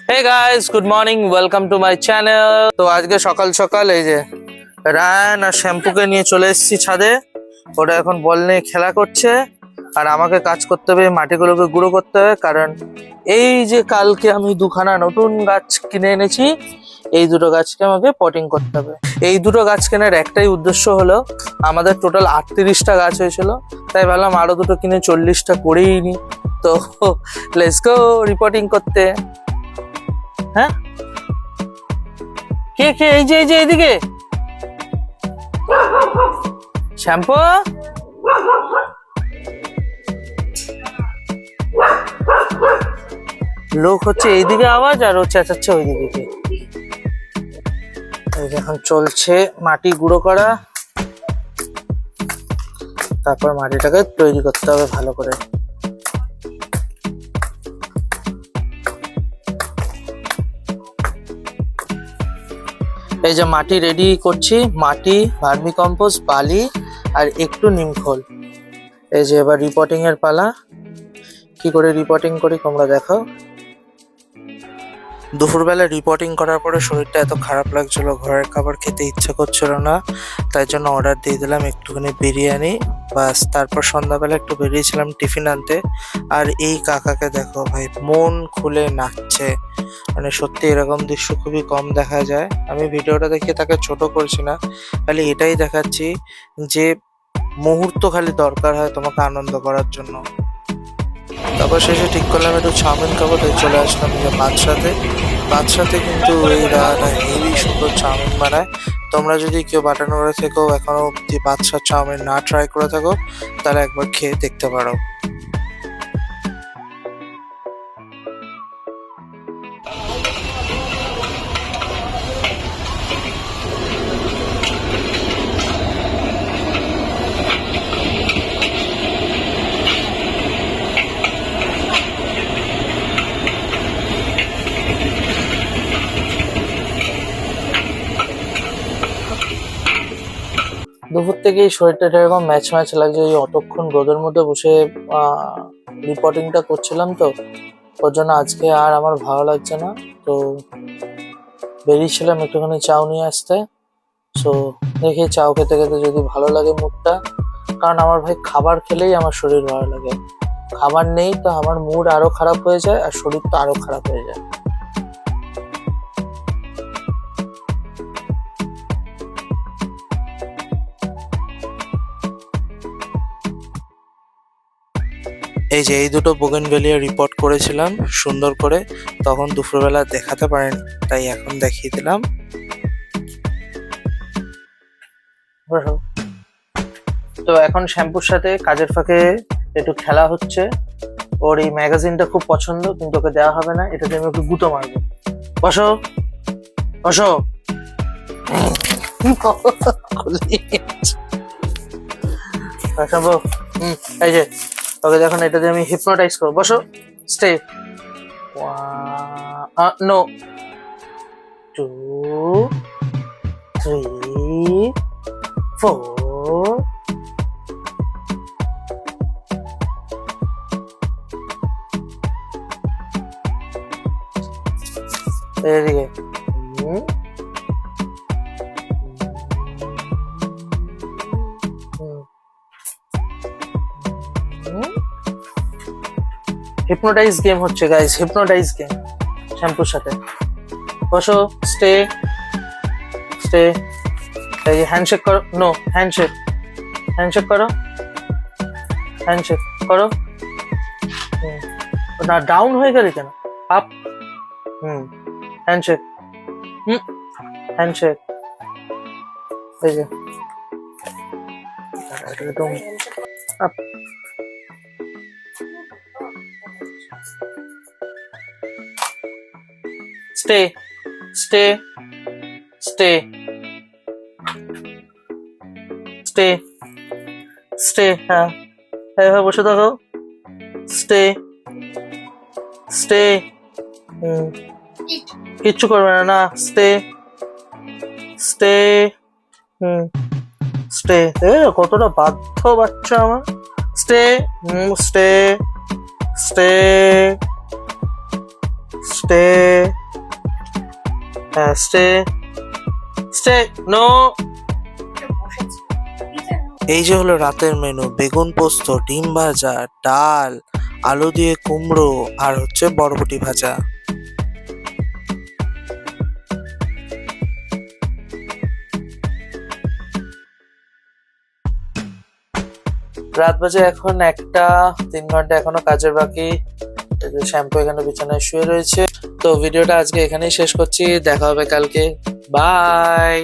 Hey guys, good morning. Welcome to my channel. তো আজকে সকাল সকাল এই যে রায়ান আর শ্যাম্পুকে নিয়ে চলে এসেছি ছাদে। ওরা এখন বল নিয়ে খেলা করছে আর আমাকে কাজ করতে হবে, মাটিগুলোকে গুঁড়ো করতে হবে। কারণ এই যে কালকে আমি দুখানা নতুন গাছ কিনে এনেছি, এই দুটো গাছকে আমাকে পটিং করতে হবে। এই দুটো গাছ কেনার একটাই উদ্দেশ্য হলো, আমাদের টোটাল 38টা গাছ হয়েছিল, তাই ভাবলাম আরো দুটো কিনে 40টা করেই নি। তো লেটস গো রিপোর্টিং করতে। হ্যাঁ, কে কে? এই যে এইদিকে শ্যাম্পু। লোক হচ্ছে এইদিকে আওয়াজ আর ও চেঁচাচ্ছে ওইদিকে। এই যে এখন চলছে মাটি গুঁড়ো করা, তারপর মাটিটাকে তৈরি করতে হবে ভালো করে। এই যে মাটি রেডি করছি, মাটি, ভার্মি কম্পোস্ট, বালি আর একটু নিমখোল। এই যে এবার রিপোর্টিং এর পালা। কি করে রিপোর্টিং করি তোমরা দেখো। দুপুরবেলা রিপোর্টিং করার পরে শরীরটা এত খারাপ লাগছিল, ঘরের খাবার খেতে ইচ্ছা করছিল না, তাই জন্য অর্ডার দিয়ে দিলাম একটুখানি বিরিয়ানি। বাস, তারপর সন্ধ্যাবেলা একটু বেরিয়েছিলাম টিফিন আনতে। আর এই কাকাকে দেখো ভাই, মন খুলে নাচছে। মানে সত্যি এরকম দৃশ্য খুবই কম দেখা যায়। আমি ভিডিওটা দেখে তাকে ছোট করছি না, খালি এটাই দেখাচ্ছি যে মুহূর্ত খালি দরকার হয় তোমাকে আনন্দ করার জন্য। তারপর শেষে ঠিক করলাম একটু চাউমিন খাবো, তাই চলে আসলাম যে বাদশাতে কিন্তু এই দাদাটা হেভি সুন্দর চাউমিন বানায়। তোমরা যদি কেউ বাটানগরে থেকেও এখনো অব্দি বাদশার চাউমিন না ট্রাই করে থাকো, তাহলে একবার খেয়ে দেখতে পারো। দুপুর থেকেই শরীরটা এরকম ম্যাচ লাগছে। এই অতক্ষণ রোদের মধ্যে বসে রিপোর্টিংটা করছিলাম, তো ওর জন্য আজকে আর আমার ভালো লাগছে না। তো বেরিয়েছিলাম একটুখানি চাউ নিয়ে আসতে। সো দেখি চাউ খেতে খেতে যদি ভালো লাগে মুডটা। কারণ আমার ভাই খাবার খেলেই আমার শরীর ভালো লাগে, খাবার নেই তো আমার মুড আরো খারাপ হয়ে যায় আর শরীর তো আরো খারাপ হয়ে যায়। এই যে এই দুটো বোগেনভেলিয়া রিপোর্ট করেছিলাম সুন্দর করে, তখন দুপুরবেলা দেখাতে পারেনি, তাই এখন দেখিয়ে দিলাম। তো এখন শ্যাম্পুর সাথে কাজের ফাঁকে একটু খেলা হচ্ছে। ওর এই ম্যাগাজিনটা খুব পছন্দ, কিন্তু ওকে দেওয়া হবে না, এটাতে আমি ওকে গুঁতো মারবো। বসো বসো। এই যে ওকে দেখুন, এটাতে আমি হিপনোটাইজ করবো। বসো, স্টে। 1 no 2 3 4 এদিকে। হিপনোটাইজ গেম হচ্ছে গাইস, হিপনোটাইজ গেম শ্যাম্পুর সাথে। বসো, স্টে স্টে। এই যে হ্যান্ডশেক করো। নো, হ্যান্ডশেক করো, হ্যান্ডশেক করো। না, ডাউন হয়ে গেলে কেন? আপ। হ্যান্ডশেক। হ্যান্ডশেক। এই যে একদম up. Stay stay stay stay stay. হ্যাঁ হ্যাঁ, বসে থাকো। Stay stay. কিচ্ছু করবে না, না স্টে স্টে। স্টে। কতটা বাধ্য বাচ্চা আমার। স্টে স্টে স্টে স্টে, হ্যাঁ স্টে, স্টে, নো। এই যে হলো রাতের মেনু, বেগুন পোস্ত, ডিম ভাজা, ডাল, আলু দিয়ে কুমড়ো আর হচ্ছে বরবটি ভাজা। রাত বাজে এখন 1টা, 3 ঘন্টা এখনো কাজের বাকি। শ্যাম্পু এখানে বিছানায় শুয়ে রয়েছে। তো ভিডিওটা আজকে এখানেই শেষ করছি, দেখা হবে কালকে। বাই।